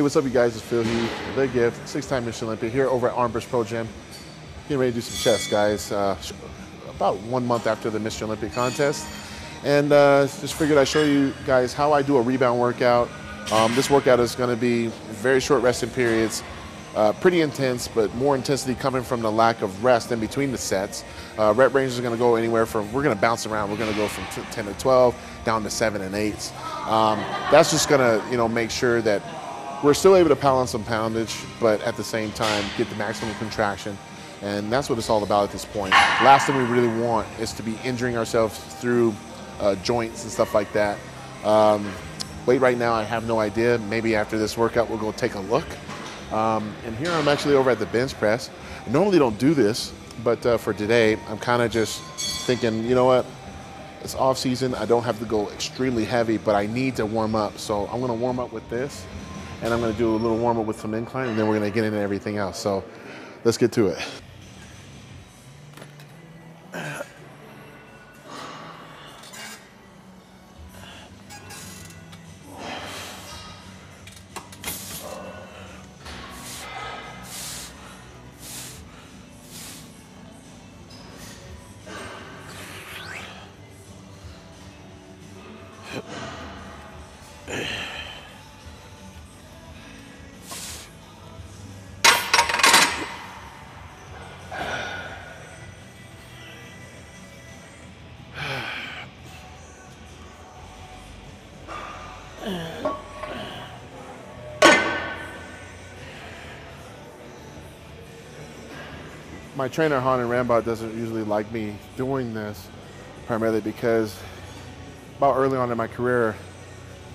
Hey, what's up, you guys? It's Phil Heath, The Gift, 6-time Michelin Olympia here over at Armbrust Pro Gym. Getting ready to do some chest, guys. About 1 month after the Mr. Olympia contest. And just figured I'd show you guys how I do a rebound workout. This workout is going to be very short resting periods, pretty intense, but more intensity coming from the lack of rest in between the sets. Rep range is going to go anywhere from, we're going to bounce around. We're going to go from 10 to 12 down to 7 and 8s. That's just going to, make sure that we're still able to pile on some poundage, but at the same time, get the maximum contraction. And that's what it's all about at this point. Last thing we really want is to be injuring ourselves through joints and stuff like that. Weight right now, I have no idea. Maybe after this workout, we'll go take a look. And here I'm actually over at the bench press. I normally don't do this, but for today, I'm kind of just thinking, you know what? It's off season. I don't have to go extremely heavy, but I need to warm up. So I'm gonna warm up with this, and I'm gonna do a little warm up with some incline, and then we're gonna get into everything else. So let's get to it. My trainer, Hanan Rambaud, doesn't usually like me doing this, primarily because about early on in my career,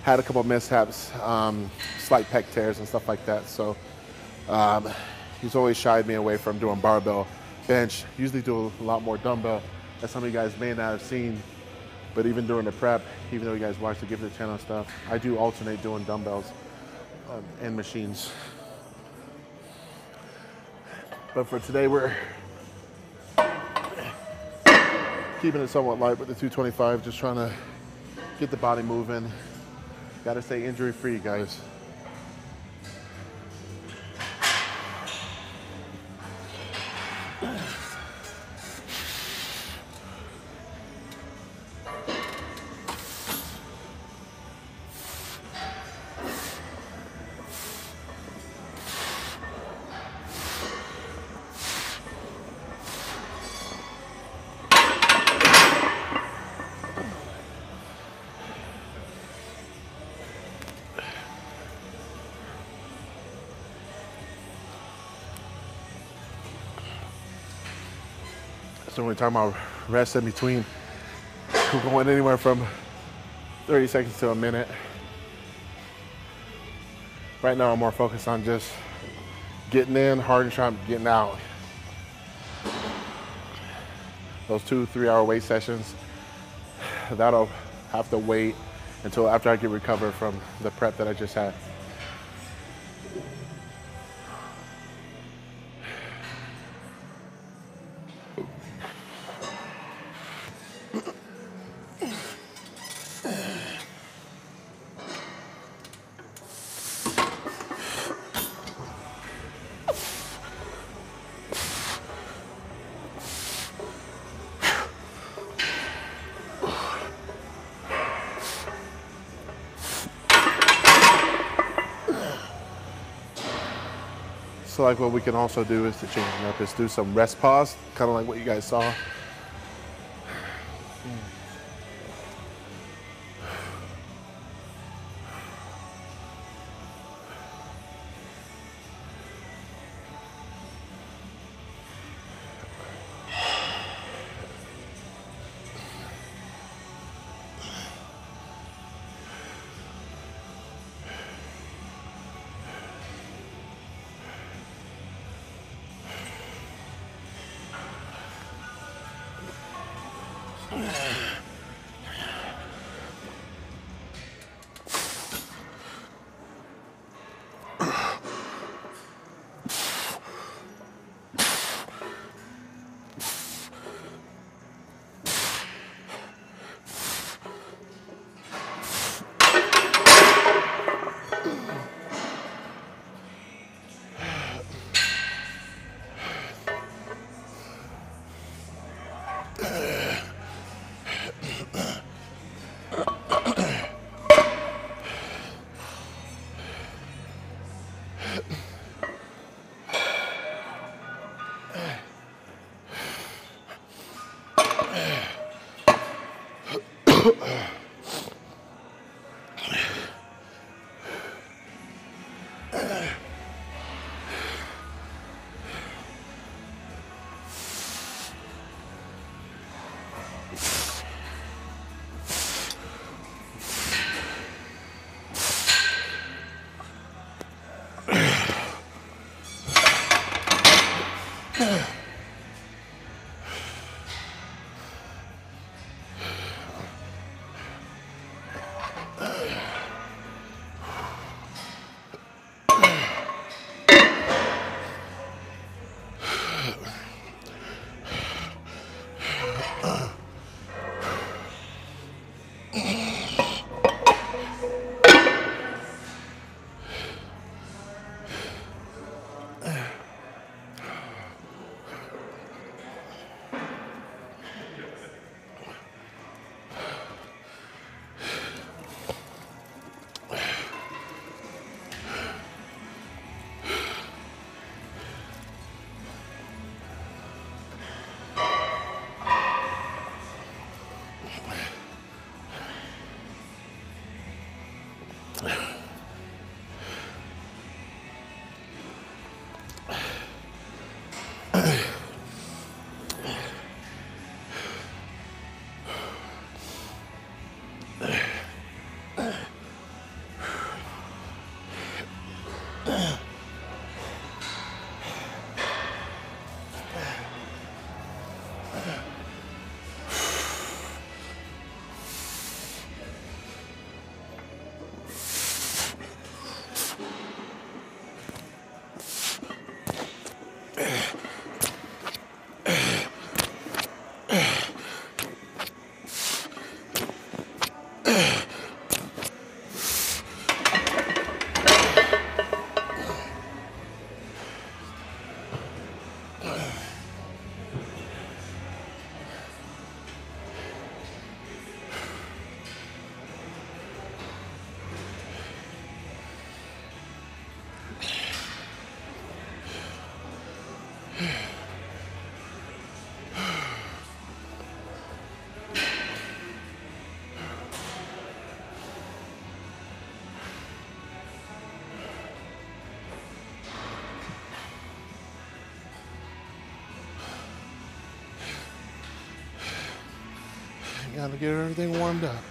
had a couple of mishaps, slight pec tears and stuff like that. So he's always shied me away from doing barbell bench. Usually do a lot more dumbbell, as some of you guys may not have seen. But even during the prep, even though you guys watch the Gifted channel stuff, I do alternate doing dumbbells and machines. But for today, we're keeping it somewhat light with the 225, just trying to get the body moving. Gotta stay injury free, guys. So when we're talking about rest in between, we're going anywhere from 30 seconds to a minute. Right now I'm more focused on just getting in hard and trying getting out. Those 2-3 hour weight sessions, that'll have to wait until after I get recovered from the prep that I just had. So like what we can also do is to change it up is do some rest pause, kind of like what you guys saw. Gotta get everything warmed up.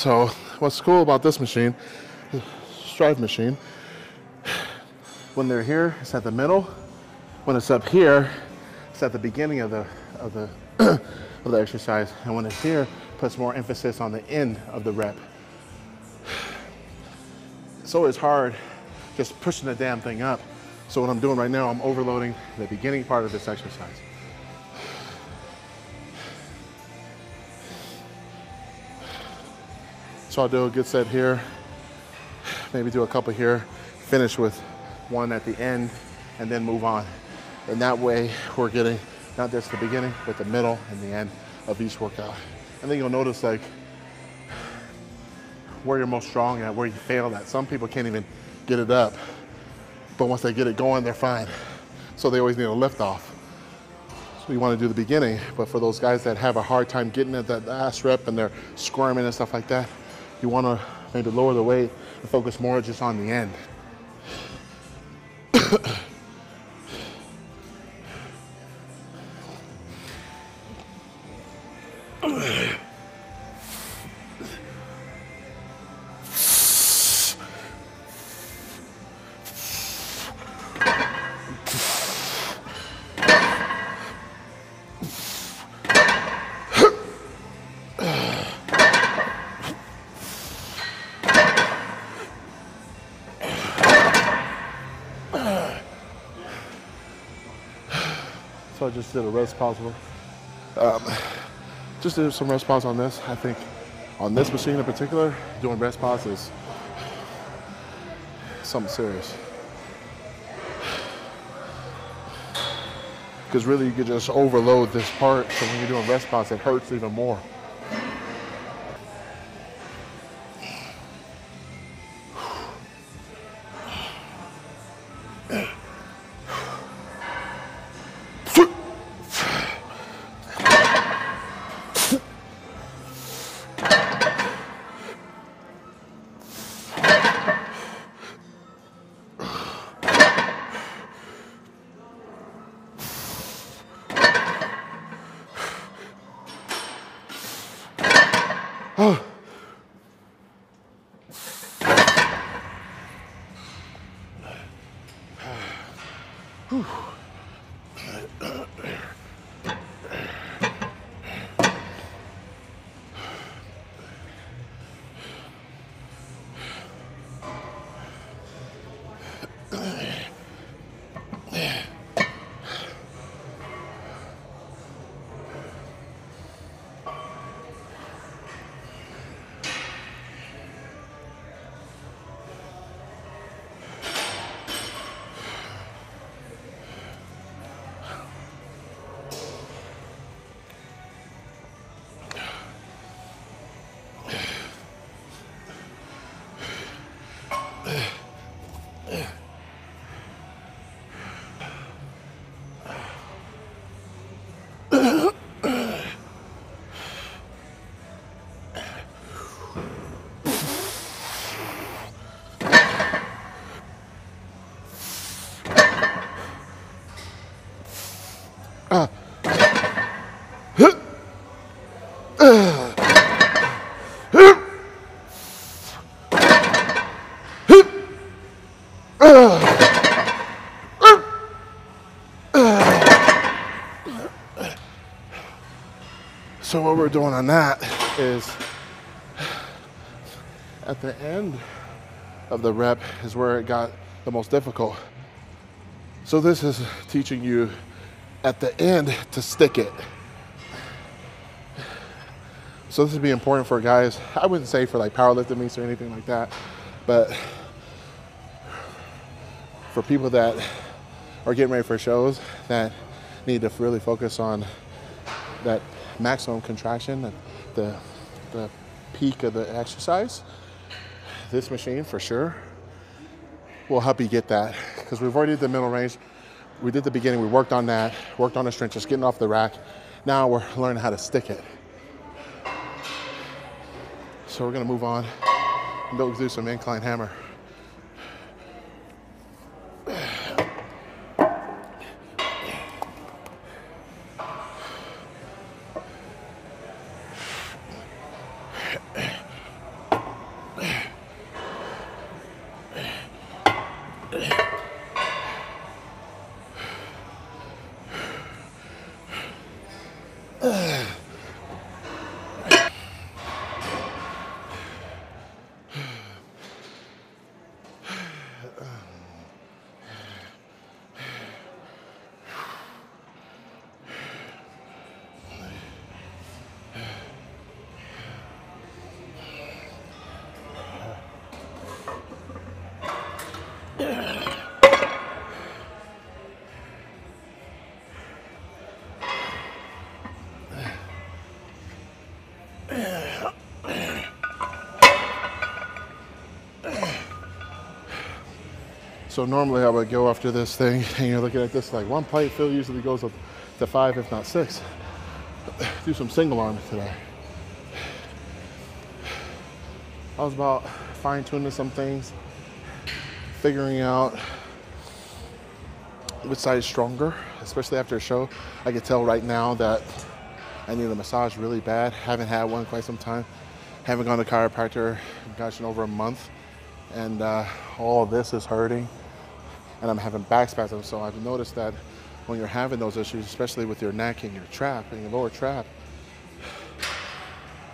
So what's cool about this machine, Strive machine, when they're here, it's at the middle. When it's up here, it's at the beginning of the of the exercise. And when it's here, it puts more emphasis on the end of the rep. It's always hard just pushing the damn thing up. So what I'm doing right now, I'm overloading the beginning part of this exercise. So I'll do a good set here, maybe do a couple here, finish with one at the end, and then move on. And that way we're getting not just the beginning, but the middle and the end of each workout. And then you'll notice like where you're most strong at, where you failed at. Some people can't even get it up, but once they get it going, they're fine. So they always need a lift off. So you want to do the beginning, but for those guys that have a hard time getting at that last rep and they're squirming and stuff like that, you want to maybe lower the weight and focus more just on the end. So I just did a rest pause. Just did some rest pause on this. I think on this machine in particular, doing rest pause is something serious. Because really you could just overload this part, so when you're doing rest pause, it hurts even more. So what we're doing on that is at the end of the rep is where it got the most difficult. So this is teaching you at the end to stick it. So this would be important for guys, I wouldn't say for like powerlifting meets or anything like that, but for people that are getting ready for shows that need to really focus on that maximum contraction, the peak of the exercise, this machine for sure will help you get that, because we've already did the middle range. We did the beginning, we worked on that, worked on the strength, just getting off the rack. Now we're learning how to stick it. So we're gonna move on and go do some incline hammer. So normally I would go after this thing, and you're looking at this like one plate fill usually goes up to 5, if not 6. Do some single arms today. I was about fine-tuning some things, figuring out which side is stronger, especially after a show. I could tell right now that I need a massage really bad. Haven't had one in quite some time. Haven't gone to chiropractor, gosh, in over a month. And all of this is hurting. And I'm having back spasms. So I've noticed that when you're having those issues, especially with your neck and your trap and your lower trap,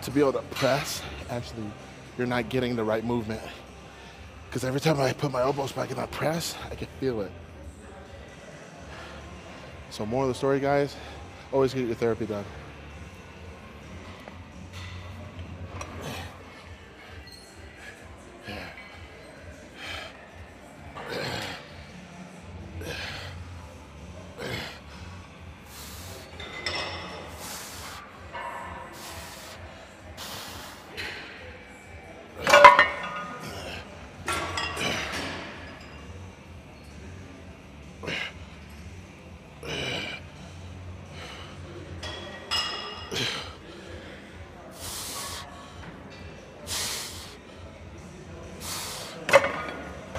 to be able to press, actually, you're not getting the right movement. Because every time I put my elbows back and I press, I can feel it. So more of the story, guys, always get your therapy done.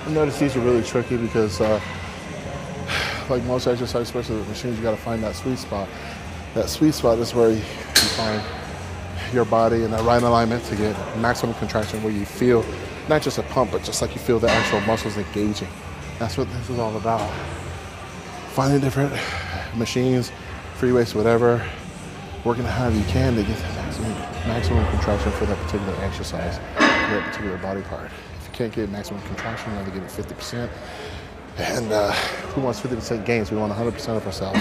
I notice these are really tricky because like most exercise, especially with machines, you got to find that sweet spot. That sweet spot is where you find your body in the right alignment to get maximum contraction, where you feel not just a pump, but just like you feel the actual muscles engaging. That's what this is all about. Finding different machines, free weights, whatever, working however you can to get the maximum contraction for that particular exercise, for that particular body part. If you can't get maximum contraction, you have to give it 50%. And who wants 50% gains? We want 100% of ourselves.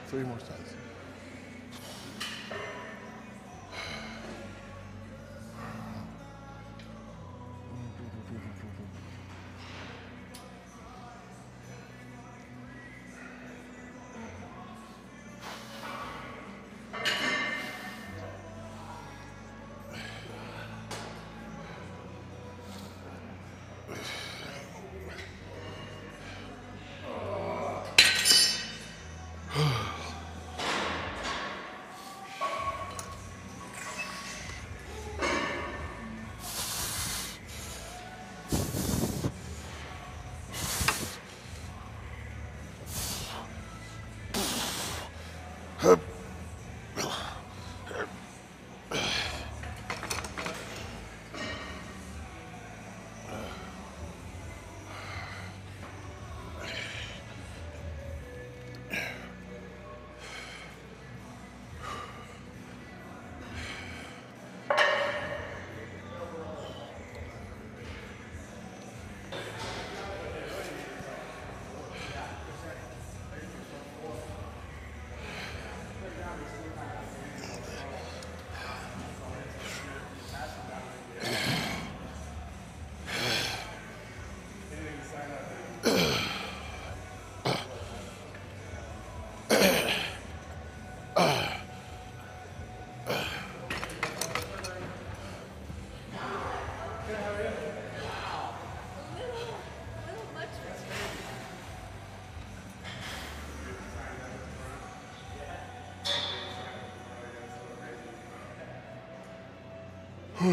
3 more times. All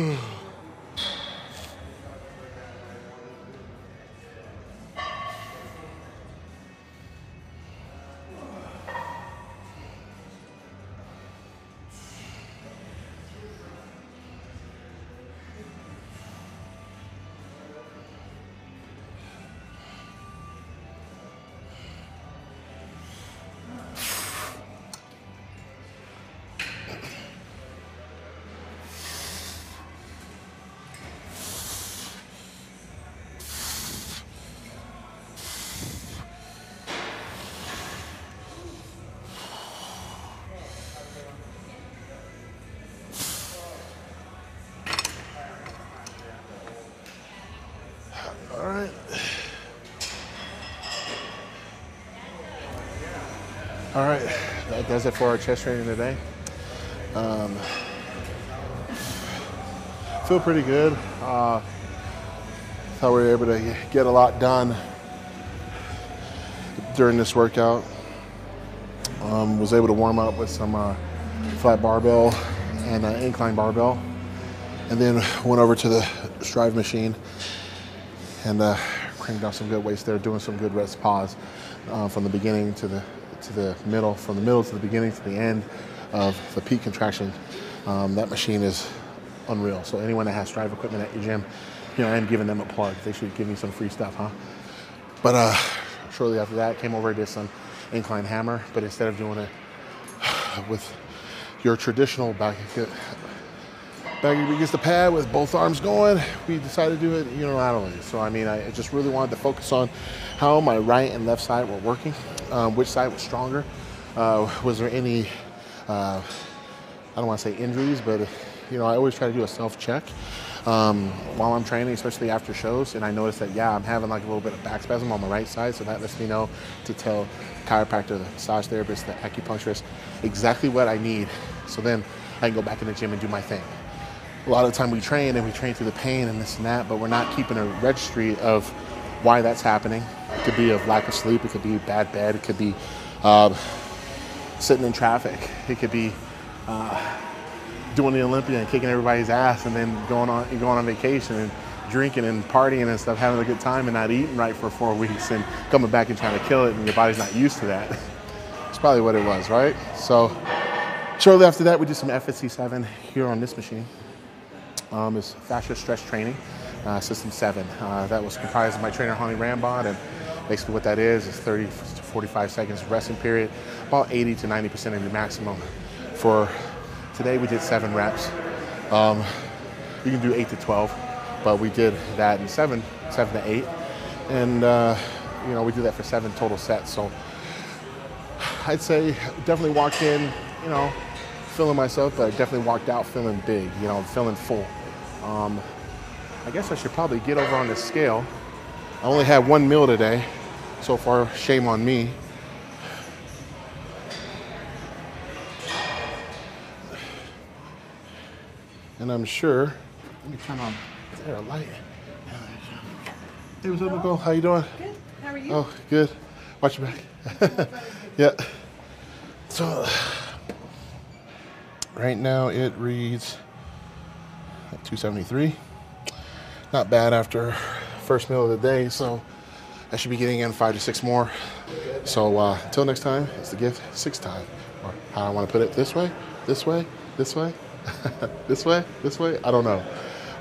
right. All right, that does it for our chest training today. Feel pretty good. Thought we were able to get a lot done during this workout. Was able to warm up with some flat barbell and incline barbell, and then went over to the Strive machine and cranked out some good weights there, doing some good rest pause from the beginning to the middle, from the middle to the beginning to the end of the peak contraction. That machine is unreal. So anyone that has Strive equipment at your gym, I am giving them a plug. They should give me some free stuff, huh? But shortly after that, came over, did some incline hammer, but instead of doing it with your traditional back against the pad with both arms going, we decided to do it unilaterally. So I just really wanted to focus on how my right and left side were working, which side was stronger. Was there any, I don't want to say injuries, but I always try to do a self-check while I'm training, especially after shows. And I noticed that, I'm having like a little bit of back spasm on the right side. So that lets me know to tell the chiropractor, the massage therapist, the acupuncturist exactly what I need. So then I can go back in the gym and do my thing. A lot of the time we train through the pain and this and that, but we're not keeping a registry of why that's happening. It could be of lack of sleep. It could be bad bed. It could be sitting in traffic. It could be doing the Olympia and kicking everybody's ass, and then going on vacation and drinking and partying and stuff, having a good time and not eating right for 4 weeks and coming back and trying to kill it, and your body's not used to that. It's probably what it was, right? So shortly after that, we did some FSC7 here on this machine. It's fascia stretch training, system 7. That was comprised of my trainer, Hani Rambod, and basically what that is 30 to 45 seconds resting period, about 80 to 90% of your maximum. For today, we did 7 reps. You can do 8 to 12, but we did that in 7 to 8, and we did that for 7 total sets. So I'd say definitely walked in, feeling myself, but I definitely walked out feeling big, feeling full. I guess I should probably get over on the scale. I only had 1 meal today so far, shame on me. And I'm sure, let me turn on, is there a light? Hey, what's up, Nicole? How you doing? Good. How are you? Oh, good. Watch your back. Yeah. So, right now it reads 273. Not bad after first meal of the day, so I should be getting in 5 to 6 more. So until next time, it's the gift 6 time. Or how I want to put it, this way, this way, this way, this way, this way, I don't know.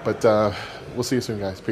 But we'll see you soon, guys. Peace.